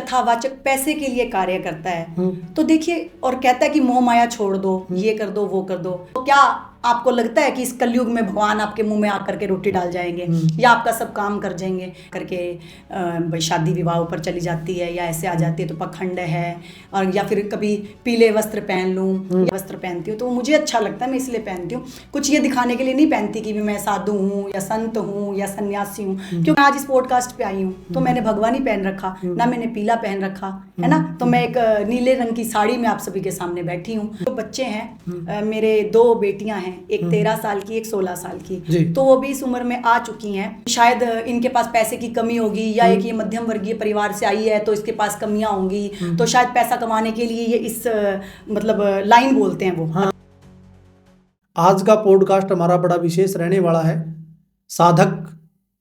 कथावाचक पैसे के लिए कार्य करता है, तो देखिए, और कहता है कि मोह माया छोड़ दो, ये कर दो, वो कर दो, तो क्या आपको लगता है कि इस कलयुग में भगवान आपके मुंह में आकर के रोटी डाल जाएंगे या आपका सब काम कर जाएंगे करके भाई शादी विवाह ऊपर चली जाती है या ऐसे आ जाती है तो पखंड है, और या फिर कभी पीले वस्त्र पहन लूँ या वस्त्र पहनती हूँ तो मुझे अच्छा लगता है, मैं इसलिए पहनती हूँ। कुछ ये दिखाने के लिए नहीं पहनती कि मैं साधु हूँ या संत हूँ या सन्यासी हूँ, क्योंकि आज इस पॉडकास्ट पे आई हूँ तो मैंने भगवानी पहन रखा ना, मैंने पीला पहन रखा है ना, तो मैं एक नीले रंग की साड़ी में आप सभी के सामने बैठी हूँ। तो बच्चे हैं, मेरे 2 बेटियां हैं, एक 13 साल की, एक 16 साल की, तो वो भी इस उम्र में आ चुकी हैं। शायद इनके पास पैसे की कमी होगी या एक ये मध्यम वर्गीय परिवार से आई है तो इसके पास कमियां होंगी, तो शायद पैसा कमाने के लिए ये इस मतलब लाइन बोलते हैं वो। हाँ। आज का पॉडकास्ट हमारा बड़ा विशेष रहने वाला है। साधक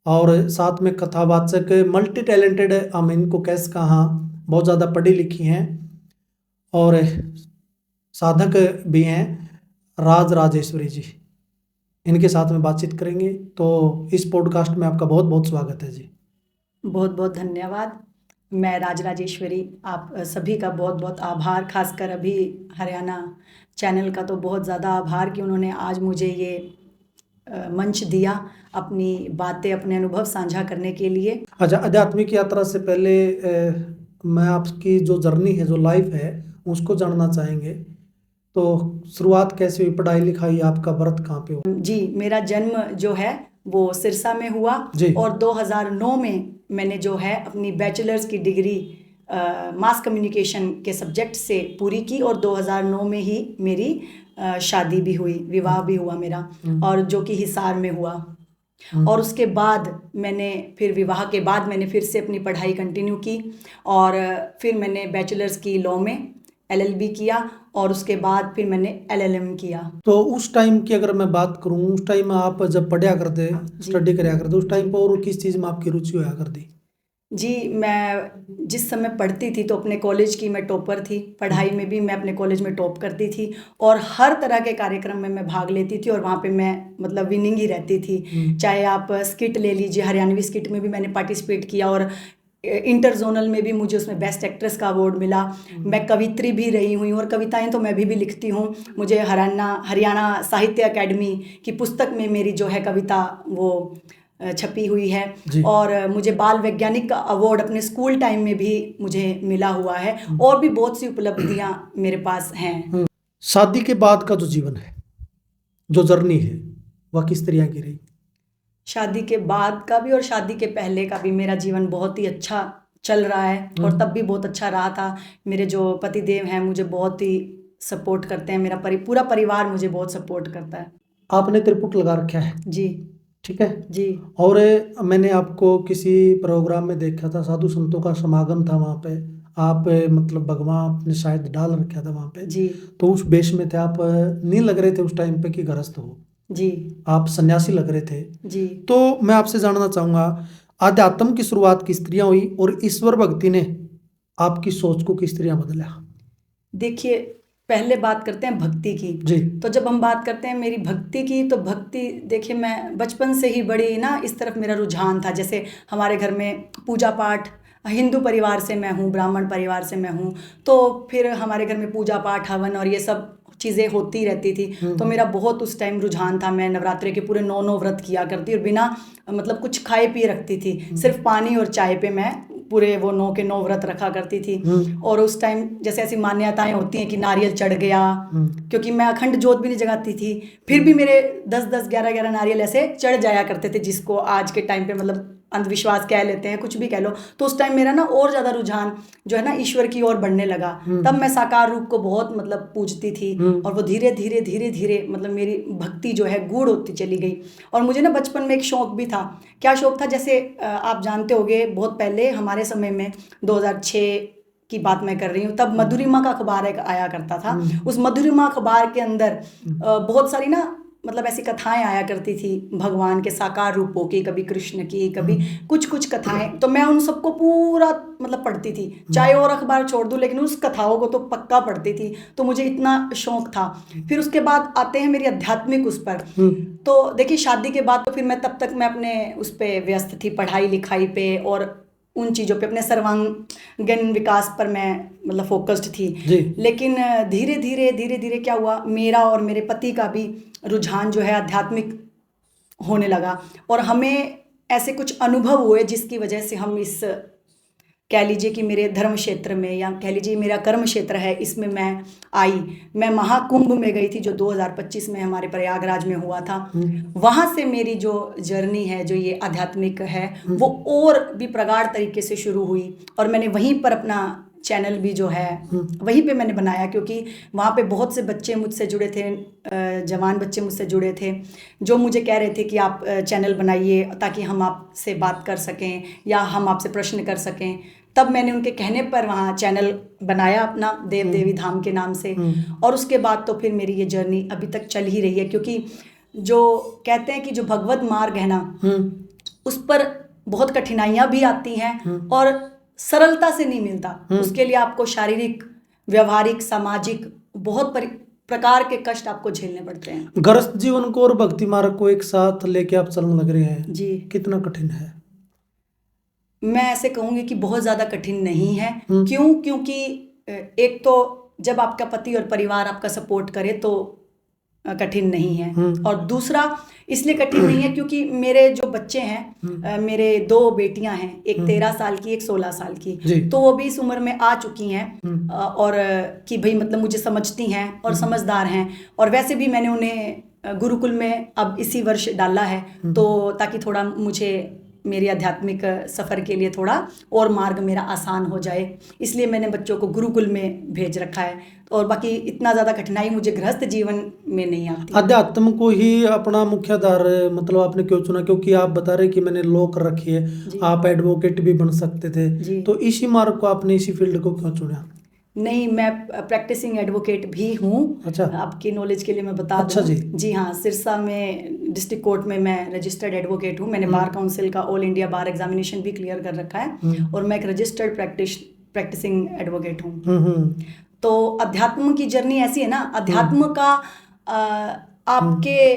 और साथ में कथावाचक, मल्टी टैलेंटेड, हम इनको कैसे कहा, बहुत ज़्यादा पढ़ी लिखी हैं और साधक भी हैं, राज राजेश्वरी जी, इनके साथ में बातचीत करेंगे। तो इस पॉडकास्ट में आपका बहुत बहुत स्वागत है जी। बहुत बहुत धन्यवाद। मैं राज राजेश्वरी, आप सभी का बहुत बहुत आभार, खासकर अभी हरियाणा चैनल का तो बहुत ज़्यादा आभार कि उन्होंने आज मुझे ये मंच दिया अपनी बातें, अपने अनुभव साझा करने के लिए। अच्छा, आध्यात्मिक यात्रा से पहले मैं आपकी जो जर्नी है, जो लाइफ है, उसको जानना चाहेंगे। तो शुरुआत कैसे हुई, पढ़ाई लिखाई, आपका बर्थ कहाँ पे हुआ? जी, मेरा जन्म जो है वो सिरसा में हुआ और 2009 में मैंने जो है अपनी बैचलर्स की डिग्री मास कम्युनिकेशन के सब्जेक्ट से पूरी की और 2009 में ही मेरी शादी भी हुई, विवाह भी हुआ मेरा, और जो कि हिसार में हुआ। और उसके बाद मैंने फिर विवाह के बाद मैंने फिर से अपनी पढ़ाई कंटिन्यू की और फिर मैंने बैचलर्स की लॉ में LLB किया और उसके बाद फिर मैंने LLM किया। तो उस टाइम की अगर मैं बात करूं, उस टाइम आप जब पढ़ा करते, स्टडी कराया करते, उस टाइम पर और किस चीज़ में आपकी रुचि हुआ करती? जी, मैं जिस समय पढ़ती थी तो अपने कॉलेज की मैं टॉपर थी, पढ़ाई में भी मैं अपने कॉलेज में टॉप करती थी और हर तरह के कार्यक्रम में मैं भाग लेती थी और वहाँ पे मैं मतलब विनिंग ही रहती थी। चाहे आप स्किट ले लीजिए, हरियाणवी स्किट में भी मैंने पार्टिसिपेट किया और इंटर जोनल में भी मुझे उसमें बेस्ट एक्ट्रेस का अवार्ड मिला। मैं कवित्री भी रही हुई और कविताएं तो मैं भी लिखती हूँ। मुझे हरियाणा साहित्य अकेडमी की पुस्तक में मेरी जो है कविता वो छपी हुई है और मुझे बाल वैज्ञानिक का अवार्ड अपने स्कूल टाइम में भी मुझे मिला हुआ है और भी बहुत सी उपलब्धियां मेरे पास हैं। शादी के बाद का जो जीवन है, जो जर्नी है, वह किस तरह की रही? शादी के बाद का भी और शादी के पहले का भी मेरा जीवन बहुत ही अच्छा चल रहा है और तब भी बहुत अच्छा रहा था। मेरे जो पतिदेव हैं मुझे बहुत ही सपोर्ट करते हैं, मेरा पूरा परिवार मुझे बहुत सपोर्ट करता है। आपने त्रिपुट लगा रखा है? जी। ठीक है जी। और मैंने आपको किसी प्रोग्राम में देखा था, साधु संतों का समागम था वहाँ पे, आप मतलब भगवान आपने शायद डाल रखा था वहाँ पे जी। तो उस वेश में थे आप, नहीं लग रहे थे उस टाइम पे कि गृहस्थ हो जी, आप सन्यासी लग रहे थे जी। तो मैं आपसे जानना चाहूँगा, आध्यात्म की शुरुआत किस तरह हुई और ईश्वर भक्ति ने आपकी सोच को किस तरह बदला? देखिए, पहले बात करते हैं भक्ति की जी। तो जब हम बात करते हैं मेरी भक्ति की तो भक्ति, देखिए मैं बचपन से ही बड़ी ना इस तरफ मेरा रुझान था। जैसे हमारे घर में पूजा पाठ, हिंदू परिवार से मैं हूँ, ब्राह्मण परिवार से मैं हूँ, तो फिर हमारे घर में पूजा पाठ, हवन और ये सब चीज़ें होती रहती थी। तो मेरा बहुत उस टाइम रुझान था। मैं नवरात्रि के पूरे 9 व्रत किया करती और बिना मतलब कुछ खाए पिए रखती थी, सिर्फ पानी और चाय पे मैं पूरे वो 9 के 9 व्रत रखा करती थी। और उस टाइम जैसे ऐसी मान्यताएं होती हैं कि नारियल चढ़ गया, क्योंकि मैं अखंड जोत भी नहीं जगाती थी, फिर भी मेरे 10-10 11-11 नारियल ऐसे चढ़ जाया करते थे, जिसको आज के टाइम पे मतलब अंधविश्वास कह लेते हैं, कुछ भी कह लो। तो उस टाइम मेरा ना और ज़्यादा रुझान जो है ना ईश्वर की ओर बढ़ने लगा। तब मैं साकार रूप को बहुत मतलब पूजती थी और वो धीरे धीरे धीरे धीरे मतलब मेरी भक्ति जो है गूढ़ होती चली गई। और मुझे ना बचपन में एक शौक भी था। क्या शौक था? जैसे आप जानते होंगे बहुत पहले हमारे समय में 2006 की बात मैं कर रही हूँ, तब मधुरिमा का अखबार एक आया करता था। उस मधुरिमा अखबार के अंदर बहुत सारी ना मतलब ऐसी कथाएं आया करती थी भगवान के साकार रूपों की, कभी कृष्ण की, कभी कुछ कुछ कथाएं। तो मैं उन सबको पूरा मतलब पढ़ती थी, चाहे और अखबार छोड़ दूं, लेकिन उस कथाओं को तो पक्का पढ़ती थी। तो मुझे इतना शौक था। फिर उसके बाद आते हैं मेरी आध्यात्मिक उस पर। तो देखिए शादी के बाद तो फिर मैं तब तक मैं अपने उस पर व्यस्त थी, पढ़ाई लिखाई पे और उन चीज़ों पे, अपने सर्वांगीण विकास पर मैं मतलब फोकस्ड थी। जी। लेकिन धीरे धीरे क्या हुआ, मेरा और मेरे पति का भी रुझान जो है आध्यात्मिक होने लगा, और हमें ऐसे कुछ अनुभव हुए जिसकी वजह से हम इस, कह लीजिए कि मेरे धर्म क्षेत्र में, या कह लीजिए मेरा कर्म क्षेत्र है, इसमें मैं आई। मैं महाकुंभ में गई थी जो 2025 में हमारे प्रयागराज में हुआ था। वहाँ से मेरी जो जर्नी है, जो ये आध्यात्मिक है, वो और भी प्रगाढ़ तरीके से शुरू हुई, और मैंने वहीं पर अपना चैनल भी जो है वहीं पे मैंने बनाया, क्योंकि वहाँ पे बहुत से बच्चे मुझसे जुड़े थे, जवान बच्चे मुझसे जुड़े थे, जो मुझे कह रहे थे कि आप चैनल बनाइए ताकि हम आपसे बात कर सकें या हम आपसे प्रश्न कर सकें। तब मैंने उनके कहने पर वहाँ चैनल बनाया अपना, देव देवी धाम के नाम से। और उसके बाद तो फिर मेरी ये जर्नी अभी तक चल ही रही है, क्योंकि जो कहते हैं कि जो भगवत मार्ग है ना, उस पर बहुत कठिनाइयाँ भी आती हैं और सरलता से नहीं मिलता। उसके लिए आपको शारीरिक, व्यवहारिक, सामाजिक बहुत प्रकार के कष्ट आपको झेलने पड़ते हैं। गृहस्थ जीवन को और भक्ति मार्ग को एक साथ लेके आप चलने लग रहे हैं जी। कितना कठिन है? मैं ऐसे कहूँगी कि बहुत ज़्यादा कठिन नहीं है। क्यों? क्योंकि एक तो जब आपका पति और परिवार आपका सपोर्ट करे तो कठिन नहीं है, और दूसरा इसलिए कठिन नहीं है क्योंकि मेरे जो बच्चे हैं, मेरे 2 बेटियां हैं, एक 13 साल की, एक 16 साल की, तो वो भी इस उम्र में आ चुकी हैं, और कि भाई मतलब मुझे समझती हैं और समझदार हैं। और वैसे भी मैंने उन्हें गुरुकुल में अब इसी वर्ष डाला है, तो ताकि थोड़ा मुझे मेरी आध्यात्मिक सफ़र के लिए थोड़ा और मार्ग मेरा आसान हो जाए, इसलिए मैंने बच्चों को गुरुकुल में भेज रखा है। और बाकी इतना ज़्यादा कठिनाई मुझे गृहस्थ जीवन में नहीं आती। अध्यात्म को ही अपना मुख्य आधार मतलब आपने क्यों चुना? क्योंकि आप बता रहे कि मैंने लॉ कर रखी है, आप एडवोकेट भी बन सकते थे, तो इसी मार्ग को आपने, इसी फील्ड को क्यों चुना? नहीं, मैं प्रैक्टिसिंग एडवोकेट भी हूँ। अच्छा। आपकी नॉलेज के लिए मैं बता दूँ। अच्छा जी। जी हाँ, सिरसा में डिस्ट्रिक्ट कोर्ट में मैं रजिस्टर्ड एडवोकेट हूँ। मैंने बार काउंसिल का ऑल इंडिया बार एग्जामिनेशन भी क्लियर कर रखा है, और मैं एक रजिस्टर्ड प्रैक्टिसिंग एडवोकेट हूँ। तो अध्यात्म की जर्नी ऐसी है ना, अध्यात्म का आपके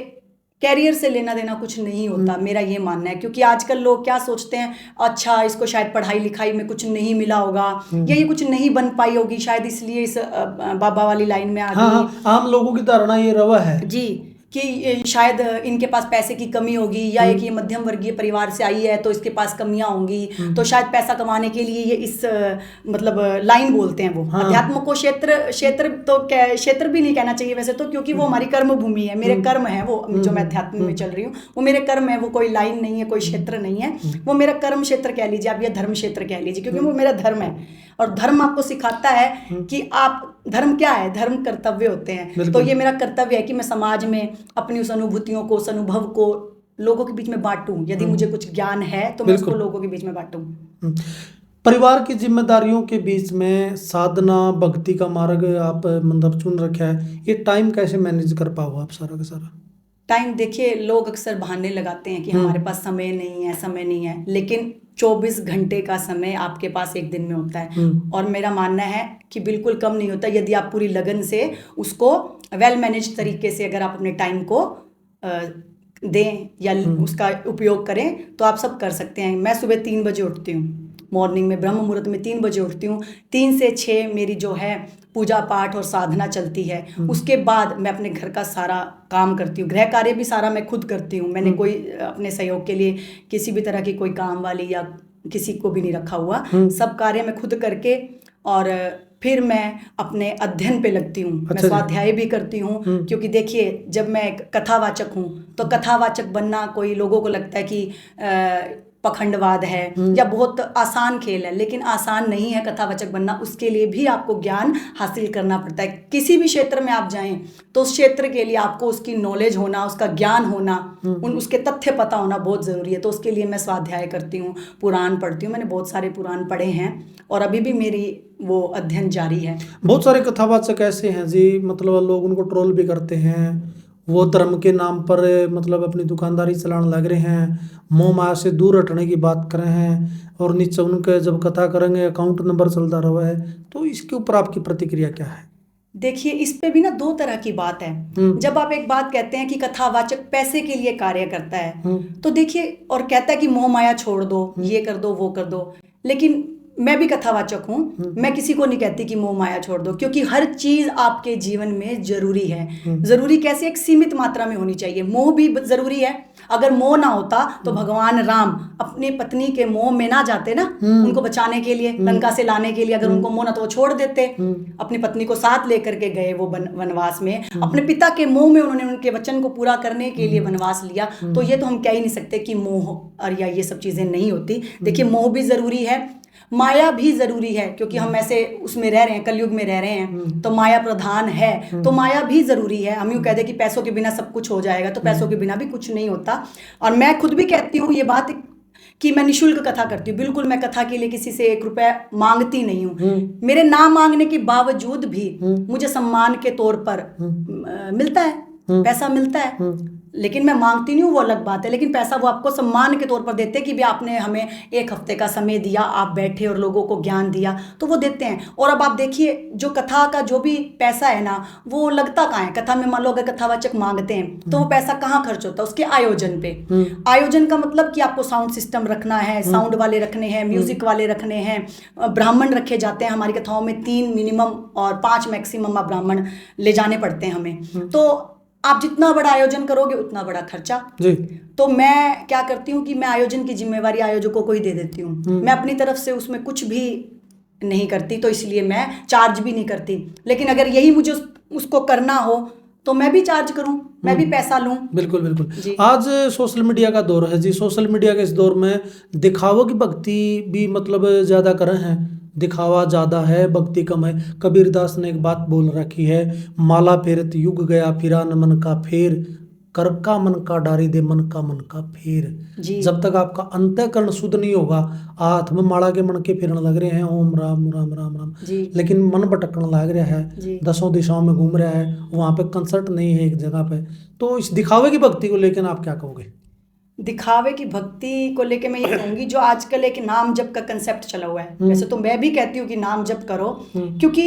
कैरियर से लेना देना कुछ नहीं होता, मेरा ये मानना है। क्योंकि आजकल लोग क्या सोचते हैं, अच्छा इसको शायद पढ़ाई लिखाई में कुछ नहीं मिला होगा, या ये कुछ नहीं बन पाई होगी, शायद इसलिए इस बाबा वाली लाइन में आ गई। हाँ, आम लोगों की धारणा ये रवा है जी, कि शायद इनके पास पैसे की कमी होगी, या एक ये मध्यम वर्गीय परिवार से आई है तो इसके पास कमियां होंगी, तो शायद पैसा कमाने के लिए ये इस मतलब लाइन बोलते हैं वो। अध्यात्म को क्षेत्र भी नहीं कहना चाहिए वैसे तो, क्योंकि वो हमारी कर्म भूमि है, मेरे कर्म है वो, जो मैं अध्यात्म में चल रही हूँ वो मेरे कर्म है, वो कोई लाइन नहीं है, कोई क्षेत्र नहीं है, वो मेरा कर्म क्षेत्र कह लीजिए आप, या धर्म क्षेत्र कह लीजिए, क्योंकि वो मेरा धर्म है। और धर्म आपको सिखाता है कि आप, धर्म क्या है, धर्म कर्तव्य होते हैं। तो ये मेरा कर्तव्य है कि मैं समाज में अपनी उस अनुभूतियों को, उस अनुभव को लोगों के बीच में बांटूं। यदि मुझे कुछ ज्ञान है तो मैं उसको लोगों के बीच में बांटूं। परिवार की जिम्मेदारियों के बीच में साधना, भक्ति का मार्ग आप मतलब चुन रखा है, ये टाइम कैसे मैनेज कर पाओ आप सारा का सारा? टाइम देखिए, लोग अक्सर बहाने लगाते हैं कि हमारे पास समय नहीं है, समय नहीं है, लेकिन 24 घंटे का समय आपके पास एक दिन में होता है। और मेरा मानना है कि बिल्कुल कम नहीं होता। यदि आप पूरी लगन से उसको वेल मैनेज तरीके से अगर आप अपने टाइम को दें या उसका उपयोग करें तो आप सब कर सकते हैं। मैं सुबह 3 बजे उठती हूँ, मॉर्निंग में ब्रह्म मुहूर्त में 3 बजे उठती हूँ। 3 से 6 मेरी जो है पूजा पाठ और साधना चलती है। उसके बाद मैं अपने घर का सारा काम करती हूँ, गृह कार्य भी सारा मैं खुद करती हूँ। मैंने कोई अपने सहयोग के लिए किसी भी तरह की कोई काम वाली या किसी को भी नहीं रखा हुआ, सब कार्य मैं खुद करके, और फिर मैं अपने अध्ययन पे लगती हूँ। मैं स्वाध्याय भी करती हूँ, क्योंकि देखिए जब मैं एक कथावाचक हूँ तो कथावाचक बनना कोई लोगों को लगता है कि पखंडवाद है या बहुत आसान खेल है, लेकिन आसान नहीं है कथावाचक बनना। उसके लिए भी आपको ज्ञान हासिल करना पड़ता है। किसी भी क्षेत्र में आप जाएं तो उस क्षेत्र के लिए आपको उसकी नॉलेज होना, उसका ज्ञान होना, उसके तथ्य पता होना बहुत ज़रूरी है। तो उसके लिए मैं स्वाध्याय करती हूँ, पुराण पढ़ती हूँ। मैंने बहुत सारे पुराण पढ़े हैं और अभी भी मेरी वो अध्ययन जारी है। बहुत सारे कथावाचक ऐसे हैं जी, मतलब लोग उनको ट्रोल भी करते हैं, वो धर्म के नाम पर मतलब अपनी दुकानदारी चलाने लग रहे हैं, मोह माया से दूर हटने की बात कर रहे हैं, और नीचे उनके जब कथा करेंगे अकाउंट नंबर चलता रहा है। तो इसके ऊपर आपकी प्रतिक्रिया क्या है? देखिए, इस पे भी ना 2 तरह की बात है। जब आप एक बात कहते हैं कि कथावाचक पैसे के लिए कार्य करता है, तो देखिए, और कहता है कि मोह माया छोड़ दो, ये कर दो, वो कर दो, लेकिन मैं भी कथावाचक हूँ। मैं किसी को नहीं कहती कि मोह माया छोड़ दो, क्योंकि हर चीज आपके जीवन में जरूरी है। जरूरी कैसे? एक सीमित मात्रा में होनी चाहिए। मोह भी जरूरी है। अगर मोह ना होता तो भगवान राम अपनी पत्नी के मोह में ना जाते ना, उनको बचाने के लिए, लंका से लाने के लिए। अगर उनको मोह ना तो वो छोड़ देते। अपनी पत्नी को साथ लेकर के गए वो वनवास में, अपने पिता के मोह में उन्होंने उनके वचन को पूरा करने के लिए वनवास लिया। तो ये तो हम कह ही नहीं सकते कि मोह और या ये सब चीजें नहीं होती। देखिए, मोह भी जरूरी है, माया भी जरूरी है, क्योंकि हम ऐसे उसमें रह रहे हैं, कलयुग में रह रहे हैं, तो माया प्रधान है, तो माया भी जरूरी है। हम यूं कह दे कि पैसों के बिना सब कुछ हो जाएगा, तो पैसों के बिना भी कुछ नहीं होता। और मैं खुद भी कहती हूँ ये बात कि मैं निशुल्क कथा करती हूँ। बिल्कुल, मैं कथा के लिए किसी से 1 रुपया मांगती नहीं हूँ। मेरे ना मांगने के बावजूद भी मुझे सम्मान के तौर पर मिलता है, पैसा मिलता है। लेकिन मैं मांगती नहीं हूँ, वो अलग बात है। लेकिन पैसा वो आपको सम्मान के तौर पर देते हैं कि भी आपने हमें 1 हफ्ते का समय दिया, आप बैठे और लोगों को ज्ञान दिया, तो वो देते हैं। और अब आप देखिए, जो कथा का जो भी पैसा है ना, वो लगता कहाँ है? कथा में मान लो अगर कथावाचक मांगते हैं तो वो पैसा कहाँ खर्च होता है? उसके आयोजन पे। आयोजन का मतलब कि आपको साउंड सिस्टम रखना है, साउंड वाले रखने हैं, म्यूजिक वाले रखने हैं, ब्राह्मण रखे जाते हैं। हमारी कथाओं में 3 मिनिमम और 5 मैक्सिमम ब्राह्मण ले जाने पड़ते हैं हमें। तो आप जितना बड़ा आयोजन करोगे उतना बड़ा खर्चा जी। तो मैं क्या करती हूँ कि मैं आयोजन की जिम्मेवारी आयोजकों को ही दे देती हूँ। मैं अपनी तरफ से उसमें कुछ भी नहीं करती, तो इसलिए मैं चार्ज भी नहीं करती। लेकिन अगर यही मुझे उसको करना हो तो मैं भी चार्ज करूं, मैं भी पैसा लूं। बिल्कुल बिल्कुल। आज सोशल मीडिया का दौर है जी। सोशल मीडिया के इस दौर में दिखावा की भक्ति भी मतलब ज़्यादा कर रहे हैं। दिखावा ज़्यादा है, भक्ति कम है। कबीरदास ने एक बात बोल रखी है, माला फेरत युग गया फिरा न मन का फेर, कर का मन का डारी दे मन का फेर। जब तक आपका अंतःकरण शुद्ध नहीं होगा, हाथ में माला के मन के फिरने लग रहे हैं, ओम राम राम राम राम, लेकिन मन भटकने लग रहा है, 10 दिशाओं में घूम रहा है, वहाँ पे कंसर्ट नहीं है एक जगह पे। तो इस दिखावे की भक्ति को लेकर आप क्या कहोगे? दिखावे की भक्ति को लेके मैं ये कहूंगी, जो आजकल एक नाम जप का कंसेप्ट चला हुआ है। वैसे तो मैं भी कहती हूँ कि नाम जप करो, क्योंकि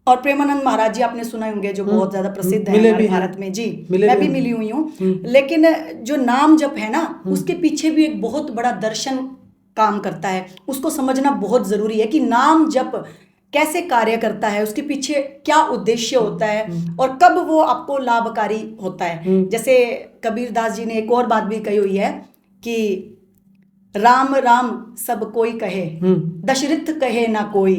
और प्रेमानंद महाराज जी आपने सुना होंगे, जो बहुत ज्यादा प्रसिद्ध है हमारे भारत में जी। मैं भी मिली हुई हूँ। लेकिन जो नाम जप है ना, उसके पीछे भी एक बहुत बड़ा दर्शन काम करता है। उसको समझना बहुत जरूरी है कि नाम जप कैसे कार्य करता है, उसके पीछे क्या उद्देश्य होता है और कब वो आपको लाभकारी होता है। जैसे कबीरदास जी ने एक और बात भी कही हुई है कि राम राम सब कोई कहे, दशरथ कहे ना कोई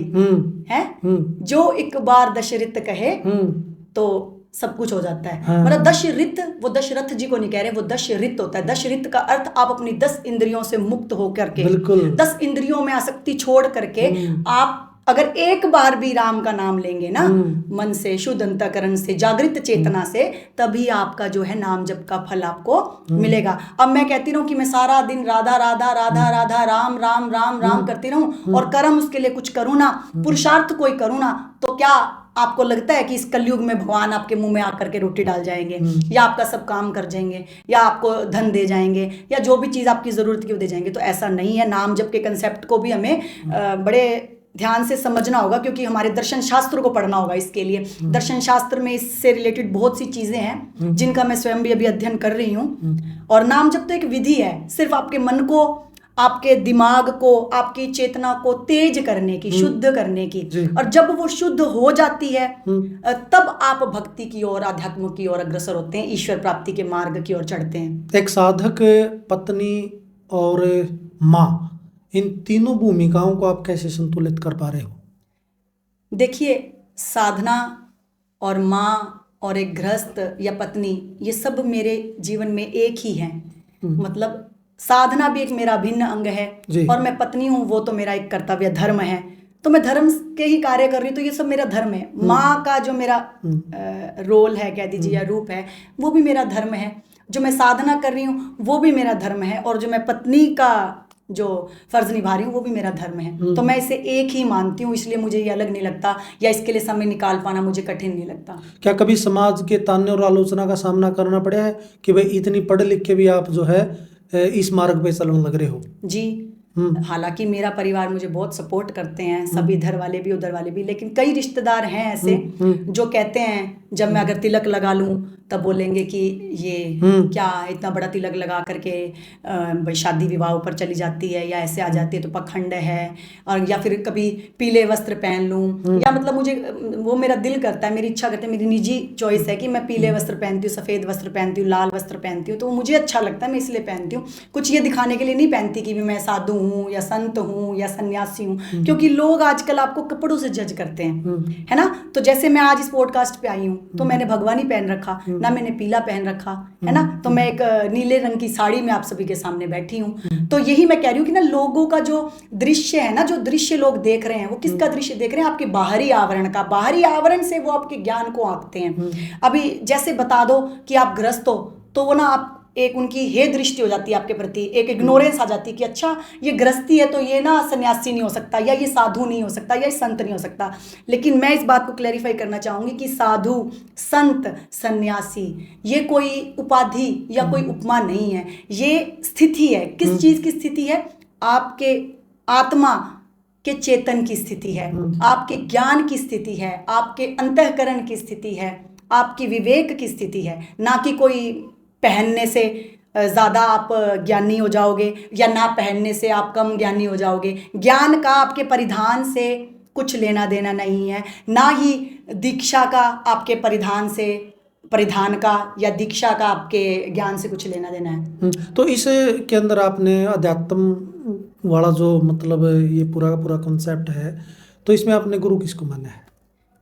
है, जो एक बार दशरथ कहे तो सब कुछ हो जाता है। मतलब दशरथ, वो दशरथ जी को नहीं कह रहे, वो दशरथ होता है। दशरथ का अर्थ आप अपनी 10 इंद्रियों से मुक्त होकर के, 10 इंद्रियों में आसक्ति छोड़ करके आप अगर एक बार भी राम का नाम लेंगे ना, मन से, शुद्ध अंतःकरण से, जागृत चेतना से, तभी आपका जो है नाम जप का फल आपको मिलेगा। अब मैं कहती रहूं कि मैं सारा दिन राधा राधा राधा राधा राम राम राम राम करती रहूं और कर्म उसके लिए कुछ करूं ना, पुरुषार्थ कोई करूं ना, तो क्या आपको लगता है कि इस कलयुग में भगवान आपके मुंह में आकर के रोटी डाल जाएंगे, या आपका सब काम कर जाएंगे, या आपको धन दे जाएंगे, या जो भी चीज आपकी जरूरत की वो दे जाएंगे? तो ऐसा नहीं है। नाम जप के कंसेप्ट को भी हमें बड़े ध्यान से समझना होगा, क्योंकि हमारे दर्शन शास्त्र को पढ़ना होगा। इसके लिए दर्शन शास्त्र में इससे रिलेटेड बहुत सी चीजें हैं जिनका मैं स्वयं भी अभी अध्ययन कर रही हूँ। और नाम जप तो एक विधि है, सिर्फ आपके मन को, आपके दिमाग को, आपकी चेतना को तेज करने की, शुद्ध करने की। और जब वो शुद्ध हो जाती है तब आप भक्ति की ओर, अध्यात्म की ओर अग्रसर होते हैं, ईश्वर प्राप्ति के मार्ग की ओर चढ़ते हैं। एक साधक, पत्नी और माँ, इन तीनों भूमिकाओं को आप कैसे संतुलित कर पा रहे हो? देखिए, साधना और माँ और एक गृहस्थ या पत्नी, ये सब मेरे जीवन में एक ही है। मतलब साधना भी एक मेरा भिन्न अंग है और मैं पत्नी हूँ, वो तो मेरा एक कर्तव्य धर्म है। तो मैं धर्म के ही कार्य कर रही हूँ, तो ये सब मेरा धर्म है। माँ का जो मेरा रोल है, कह दीजिए, या रूप है, वो भी मेरा धर्म है। जो मैं साधना कर रही हूँ वो भी मेरा धर्म है, और जो मैं पत्नी का जो फर्ज निभा रही हूँ वो भी मेरा धर्म है। तो मैं इसे एक ही मानती हूँ, इसलिए मुझे ये अलग नहीं लगता, या इसके लिए समय निकाल पाना मुझे कठिन नहीं लगता। क्या कभी समाज के ताने और आलोचना का सामना करना पड़ा है कि भाई इतनी पढ़ लिख के भी आप जो है इस मार्ग पे चलने लग रहे हो? जी, हालांकि मेरा परिवार मुझे बहुत सपोर्ट करते हैं, सब इधर वाले भी उधर वाले भी, लेकिन कई रिश्तेदार हैं ऐसे जो कहते हैं जब मैं अगर तिलक लगा लूं तब बोलेंगे कि ये क्या इतना बड़ा तिलक लगा करके भाई शादी विवाह पर चली जाती है या ऐसे आ जाती है तो पखंड है, और या फिर कभी पीले वस्त्र पहन लूं, या मतलब मुझे वो मेरा दिल करता है, मेरी इच्छा करती है, मेरी निजी चॉइस है कि मैं पीले वस्त्र पहनती हूँ, सफ़ेद वस्त्र पहनती हूँ, लाल वस्त्र पहनती हूँ, तो मुझे अच्छा लगता है, मैं इसलिए पहनती हूँ। कुछ ये दिखाने के लिए नहीं पहनती कि मैं साधु हूँ या संत हूँ या सन्यासी हूँ, क्योंकि लोग आजकल आपको कपड़ों से जज करते हैं, है ना। तो जैसे मैं आज इस पॉडकास्ट पे आई हूँ तो मैंने भगवानी पहन रखा ना, मैंने पीला पहन रखा, है ना, तो मैं एक नीले रंग की साड़ी में आप सभी के सामने बैठी हूँ। तो यही मैं कह रही हूँ कि ना लोगों का जो दृश्य है ना, जो दृश्य लोग देख रहे हैं वो किसका दृश्य देख रहे हैं? आपके बाहरी आवरण का। बाहरी आवरण से वो आपके ज्ञान को आंकते हैं। अभी जैसे बता दो कि आप ग्रस्त हो तो वो ना आप एक उनकी हे दृष्टि हो जाती है आपके प्रति, एक इग्नोरेंस आ जाती है कि अच्छा ये गृहस्थी है तो ये ना सन्यासी नहीं हो सकता, या ये साधु नहीं हो सकता, या ये संत नहीं हो सकता। लेकिन मैं इस बात को क्लैरिफाई करना चाहूँगी कि साधु, संत, सन्यासी ये कोई उपाधि या कोई उपमा नहीं है, ये स्थिति है। किस चीज़ की स्थिति है? आपके आत्मा के चेतन की स्थिति है, आपके ज्ञान की स्थिति है, आपके अंतःकरण की स्थिति है, आपकी विवेक की स्थिति है, ना कि कोई पहनने से ज़्यादा आप ज्ञानी हो जाओगे या ना पहनने से आप कम ज्ञानी हो जाओगे। ज्ञान का आपके परिधान से कुछ लेना देना नहीं है, ना ही दीक्षा का आपके परिधान का या दीक्षा का आपके ज्ञान से कुछ लेना देना है। तो इस के अंदर आपने अध्यात्म वाला जो मतलब ये पूरा का पूरा कॉन्सेप्ट है, तो इसमें आपने गुरु किसको माना है?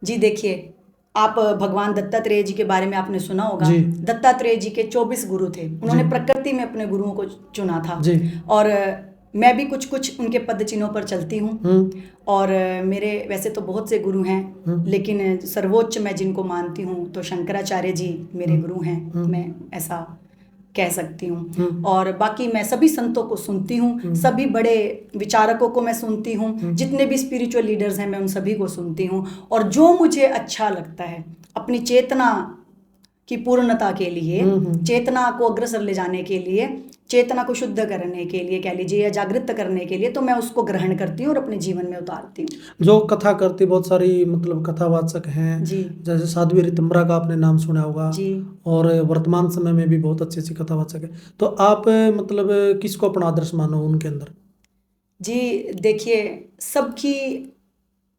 जी देखिए, आप भगवान दत्तात्रेय जी के बारे में आपने सुना होगा। दत्तात्रेय जी के 24 गुरु थे, उन्होंने प्रकृति में अपने गुरुओं को चुना था। और मैं भी कुछ कुछ उनके पद चिन्हों पर चलती हूँ। और मेरे वैसे तो बहुत से गुरु हैं, लेकिन सर्वोच्च मैं जिनको मानती हूँ तो शंकराचार्य जी मेरे गुरु हैं, मैं ऐसा कह सकती हूँ। और बाकी मैं सभी संतों को सुनती हूँ, सभी बड़े विचारकों को मैं सुनती हूँ, जितने भी स्पिरिचुअल लीडर्स हैं मैं उन सभी को सुनती हूँ। और जो मुझे अच्छा लगता है अपनी चेतना की पूर्णता के लिए, चेतना को अग्रसर ले जाने के लिए, चेतना को शुद्ध करने के लिए कह लीजिए या जागृत करने के लिए, तो मैं उसको ग्रहण करती हूँ और अपने जीवन में उतारती हूँ। जो कथा करती बहुत सारी मतलब कथावाचक हैं जी, जैसे साध्वी ऋतंभरा का आपने नाम सुना होगा जी, और वर्तमान समय में भी बहुत अच्छी अच्छी कथावाचक है, तो आप मतलब किसको अपना आदर्श मानो उनके अंदर? जी देखिए, सबकी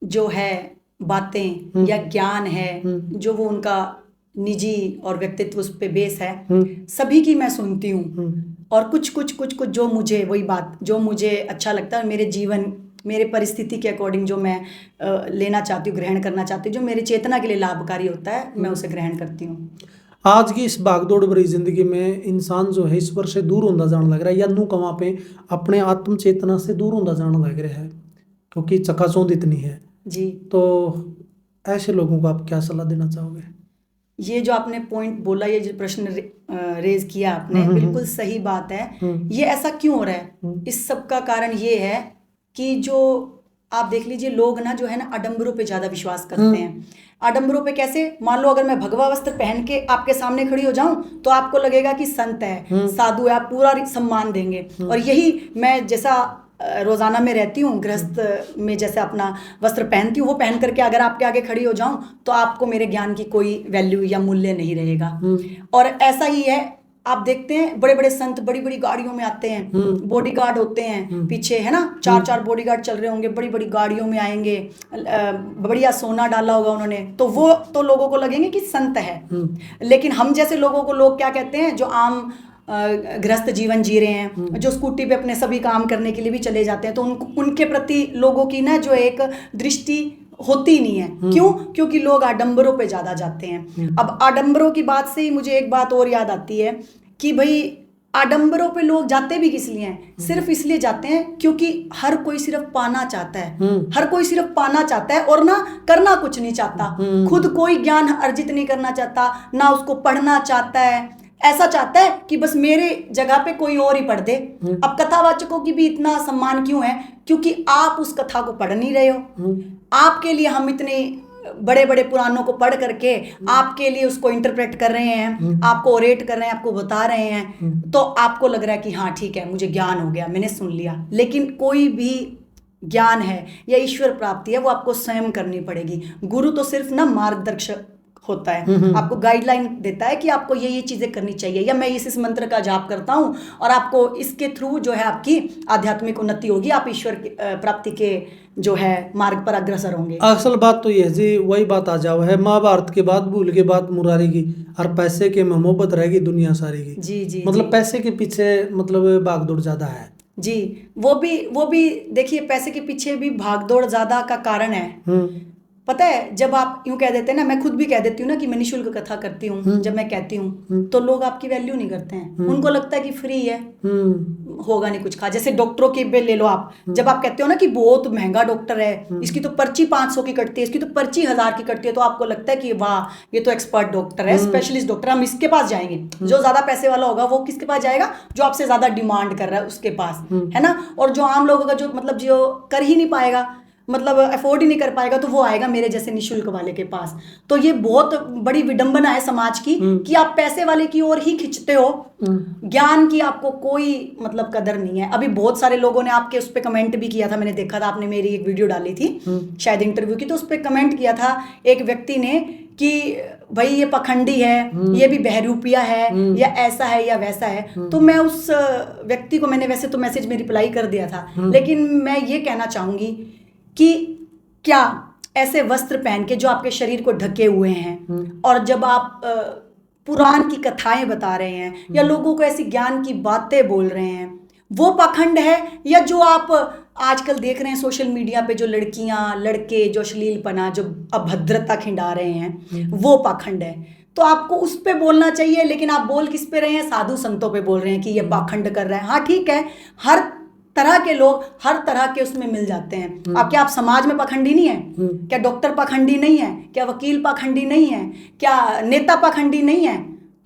जो है बातें या ज्ञान है जो वो उनका निजी और व्यक्तित्व उस पे बेस है, सभी की मैं सुनती हूँ। और कुछ जो मुझे वही बात जो मुझे अच्छा लगता है, मेरे जीवन मेरे परिस्थिति के अकॉर्डिंग जो मैं लेना चाहती हूँ, ग्रहण करना चाहती हूँ, जो मेरी चेतना के लिए लाभकारी होता है, मैं उसे ग्रहण करती हूँ। आज की इस भागदौड़ भरी जिंदगी में इंसान जो है ईश्वर से दूर होता जाने लग रहा है, या नू कहाँ पे अपने आत्म चेतना से दूर होता जाने लग रहा है, क्योंकि चकाचौंध इतनी है। जी, तो ऐसे लोगों को आप क्या सलाह देना चाहोगे? ये जो आपने पॉइंट बोला, ये जो प्रश्न रेज किया आपने, बिल्कुल सही बात है। ये ऐसा क्यों हो रहा है? इस सब का कारण ये है कि जो आप देख लीजिए, लोग ना जो है ना आडंबरों पे ज़्यादा विश्वास करते हैं। आडंबरों पे कैसे? मान लो अगर मैं भगवा वस्त्र पहन के आपके सामने खड़ी हो जाऊं तो आपको लगेगा कि संत है, साधु है, आप पूरा सम्मान देंगे। और यही मैं जैसा रोज़ाना में रहती हूँ, गृहस्थ में जैसे अपना वस्त्र पहनती हूँ, वो पहन करके अगर आपके आगे खड़ी हो जाऊँ तो आपको मेरे ज्ञान की कोई वैल्यू या मूल्य नहीं रहेगा। और ऐसा ही है, आप देखते हैं बड़े बड़े संत बड़ी बड़ी गाड़ियों में आते हैं, बॉडीगार्ड होते हैं पीछे, है ना, 4-4 बॉडीगार्ड चल रहे होंगे, बड़ी बड़ी गाड़ियों में आएंगे, बढ़िया सोना डाला होगा उन्होंने, तो वो तो लोगों को लगेंगे कि संत है। लेकिन हम जैसे लोगों को लोग क्या कहते हैं, जो आम गृहस्थ जीवन जी रहे हैं, जो स्कूटी पे अपने सभी काम करने के लिए भी चले जाते हैं, तो उनके प्रति लोगों की ना जो एक दृष्टि होती नहीं है। क्यों? क्योंकि लोग आडंबरों पे ज़्यादा जाते हैं। अब आडंबरों की बात से ही मुझे एक बात और याद आती है कि भाई आडंबरों पे लोग जाते भी किस लिए हैं? सिर्फ इसलिए जाते हैं क्योंकि हर कोई सिर्फ पाना चाहता है, हर कोई सिर्फ पाना चाहता है और ना करना कुछ नहीं चाहता, खुद कोई ज्ञान अर्जित नहीं करना चाहता, ना उसको पढ़ना चाहता है, ऐसा चाहता है कि बस मेरे जगह पे कोई और ही पढ़ दे। अब कथावाचकों की भी इतना सम्मान क्यों है? क्योंकि आप उस कथा को पढ़ नहीं रहे हो, आपके लिए हम इतने बड़े बड़े पुराणों को पढ़ करके आपके लिए उसको इंटरप्रेट कर रहे हैं, आपको ओरेट कर रहे हैं, आपको बता रहे हैं, तो आपको लग रहा है कि हाँ ठीक है, मुझे ज्ञान हो गया, मैंने सुन लिया। लेकिन कोई भी ज्ञान है या ईश्वर प्राप्ति है वो आपको स्वयं करनी पड़ेगी। गुरु तो सिर्फ ना मार्गदर्शक होता है, आपको गाइडलाइन देता है कि आपको ये चीजें करनी चाहिए, या मैं इस मंत्र का जाप करता हूँ और आपको इसके थ्रू जो है आपकी आध्यात्मिक उन्नति होगी, आप ईश्वर प्राप्ति के जो है मार्ग पर अग्रसर होंगे। असल बात तो ये है जी, वही बात आ जाओ है, महाभारत के बाद भूल के बाद मुरारी की, और पैसे के में मोहब्बत रहेगी दुनिया सारी की। जी जी, मतलब पैसे के पीछे मतलब भागदौड़ ज्यादा है जी। वो भी देखिए, पैसे के पीछे भी भागदौड़ ज्यादा का कारण है। पता है, जब आप यूं कह देते हैं ना, मैं खुद भी कह देती हूँ ना कि मैं निःशुल्क कथा करती हूँ, जब मैं कहती हूँ तो लोग आपकी वैल्यू नहीं करते हैं। उनको लगता है कि फ्री है, होगा नहीं कुछ खा। जैसे डॉक्टरों के बिल ले लो आप, जब आप कहते हो ना कि बहुत महंगा डॉक्टर है, इसकी तो पर्ची 500 की कटती है, इसकी तो पर्ची 1000 की कटती है, तो आपको लगता है कि वाह ये तो एक्सपर्ट डॉक्टर है, स्पेशलिस्ट डॉक्टर, हम इसके पास जाएंगे। जो ज्यादा पैसे वाला होगा वो किसके पास जाएगा? जो आपसे ज्यादा डिमांड कर रहा है उसके पास, है ना। और जो आम लोगों का जो मतलब जो कर ही नहीं पाएगा, मतलब अफोर्ड ही नहीं कर पाएगा, तो वो आएगा मेरे जैसे निःशुल्क वाले के पास। तो ये बहुत बड़ी विडंबना है समाज की कि आप पैसे वाले की ओर ही खिंचते हो, ज्ञान की आपको कोई मतलब कदर नहीं है। अभी बहुत सारे लोगों ने आपके उस पर कमेंट भी किया था, मैंने देखा था, आपने मेरी एक वीडियो डाली थी शायद इंटरव्यू की, तो उस पर कमेंट किया था एक व्यक्ति ने कि भाई ये पखंडी है, ये भी बहरूपिया है, या ऐसा है या वैसा है। तो मैं उस व्यक्ति को, मैंने वैसे तो मैसेज में रिप्लाई कर दिया था, लेकिन मैं ये कहना चाहूंगी कि क्या ऐसे वस्त्र पहन के जो आपके शरीर को ढके हुए हैं, और जब आप पुराण की कथाएं बता रहे हैं या लोगों को ऐसी ज्ञान की बातें बोल रहे हैं, वो पाखंड है? या जो आप आजकल देख रहे हैं सोशल मीडिया पे, जो लड़कियां लड़के जो अश्लीलपना, जो अभद्रता खिंडा रहे हैं, वो पाखंड है? तो आपको उस पे बोलना चाहिए, लेकिन आप बोल किस पे रहे हैं? साधु संतों पे बोल रहे हैं कि ये पाखंड कर रहे हैं। हाँ ठीक है, हर तरह के लोग हर तरह के उसमें मिल जाते हैं। अब क्या आप समाज में पाखंडी नहीं है? क्या डॉक्टर पाखंडी नहीं है? क्या वकील पाखंडी नहीं है? क्या नेता पाखंडी नहीं है?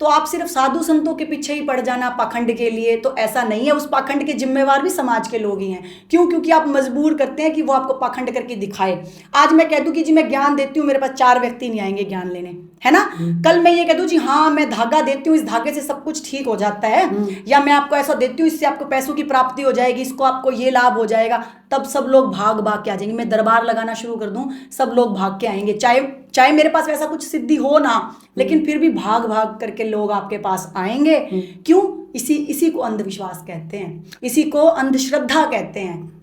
तो आप सिर्फ साधु संतों के पीछे ही पड़ जाना पाखंड के लिए, तो ऐसा नहीं है। उस पाखंड के जिम्मेवार भी समाज के लोग ही हैं। क्यों? क्योंकि आप मजबूर करते हैं कि वो आपको पाखंड करके दिखाए। आज मैं कह दूं कि जी मैं ज्ञान देती हूँ, मेरे पास 4 व्यक्ति नहीं आएंगे ज्ञान लेने, है ना। कल मैं ये कह दूं जी हाँ मैं धागा देती हूँ, इस धागे से सब कुछ ठीक हो जाता है, या मैं आपको ऐसा देती हूँ इससे आपको पैसों की प्राप्ति हो जाएगी, इसको आपको ये लाभ हो जाएगा, तब सब लोग भाग भाग के आ जाएंगे। मैं दरबार लगाना शुरू कर दूं, सब लोग भाग के आएंगे, चाहे मेरे पास वैसा कुछ सिद्धि हो ना, लेकिन फिर भी भाग भाग करके लोग आपके पास आएंगे। क्यों? इसी को अंधविश्वास कहते हैं, इसी को अंधश्रद्धा कहते हैं।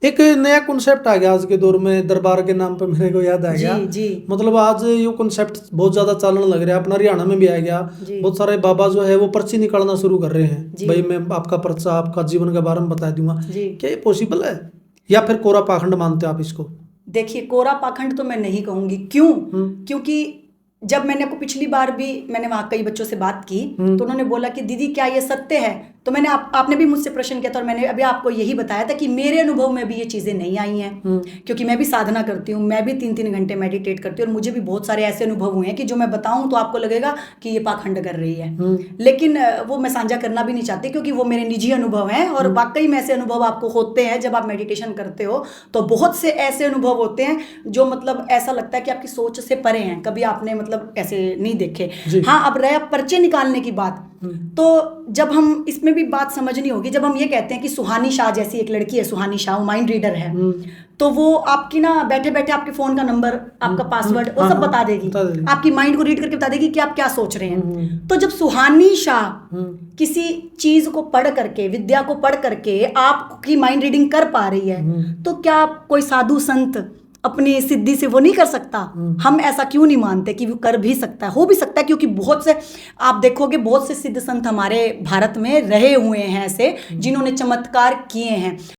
एक नया कॉन्सेप्ट आ गया आज के दौर में, दरबार के नाम पे मेरे को याद आ गया। जी। मतलब आज ये कॉन्सेप्ट बहुत ज्यादा चलने लग रहा है, अपना हरियाणा में भी आ गया। बहुत सारे बाबा जो है वो पर्ची निकालना शुरू कर रहे हैं, भाई मैं आपका पर्चा आपका जीवन के बारे में बता दूंगा। क्या ये पॉसिबल है, या फिर कोरा पाखंड मानते हो आप इसको? देखिए, कोरा पाखंड तो मैं नहीं कहूंगी। क्यों? क्योंकि जब मैंने आपको पिछली बार भी मैंने वहां कई बच्चों से बात की, तो उन्होंने बोला कि दीदी क्या ये सत्य है? तो मैंने आपने भी मुझसे प्रश्न किया था, और मैंने अभी आपको यही बताया था कि मेरे अनुभव में भी ये चीजें नहीं आई हैं, क्योंकि मैं भी साधना करती हूँ, मैं भी 3-3 घंटे मेडिटेट करती हूँ, और मुझे भी बहुत सारे ऐसे अनुभव हुए हैं कि जो मैं बताऊं तो आपको लगेगा कि ये पाखंड कर रही है, लेकिन वो मैं साझा करना भी नहीं चाहती, क्योंकि वो मेरे निजी अनुभव हैं। और वाकई में ऐसे अनुभव आपको होते हैं जब आप मेडिटेशन करते हो, तो बहुत से ऐसे अनुभव होते हैं जो मतलब ऐसा लगता है कि आपकी सोच से परे हैं, कभी आपने मतलब ऐसे नहीं देखे। हाँ, अब रहा पर्चे निकालने की बात, तो जब हम इसमें भी बात समझनी होगी, जब हम ये कहते हैं कि सुहानी शाह जैसी एक लड़की है, सुहानी शाह, वो माइंड रीडर है, तो वो आपकी ना बैठे बैठे आपके फोन का नंबर, आपका पासवर्ड वो सब बता देगी, आपकी माइंड को रीड करके बता देगी कि आप क्या सोच रहे हैं। तो जब सुहानी शाह किसी चीज को पढ़ करके, विद्या को पढ़ करके आपकी माइंड रीडिंग कर पा रही है, तो क्या कोई साधु संत अपनी सिद्धि से वो नहीं कर सकता? हम ऐसा क्यों नहीं मानते कि वो कर भी सकता है, हो भी सकता है? क्योंकि बहुत से आप देखोगे, बहुत से सिद्ध संत हमारे भारत में रहे हुए हैं ऐसे, जिन्होंने चमत्कार किए हैं।